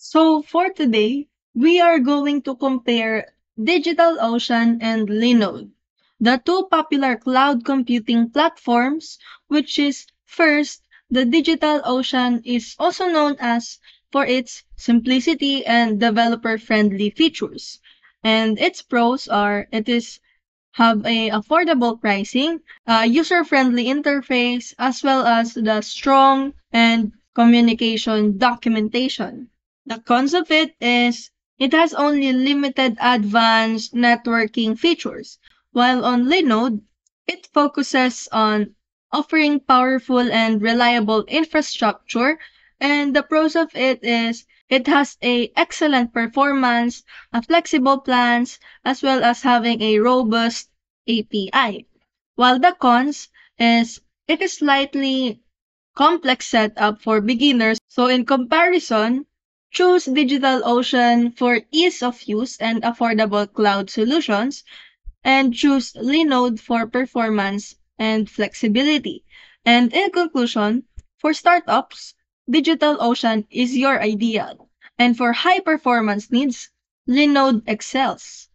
So for today, we are going to compare DigitalOcean and Linode, the two popular cloud computing platforms, which is first, the DigitalOcean is also known as for its simplicity and developer-friendly features. And its pros are it is have a affordable pricing, user-friendly interface, as well as the strong and communication documentation. The cons of it is it has only limited advanced networking features, while on Linode, it focuses on offering powerful and reliable infrastructure, and the pros of it is it has a excellent performance, a flexible plans, as well as having a robust API. While the cons is it is slightly complex setup for beginners. So in comparison, choose DigitalOcean for ease of use and affordable cloud solutions, and choose Linode for performance and flexibility. And in conclusion, for startups, DigitalOcean is your ideal. And for high performance needs, Linode excels.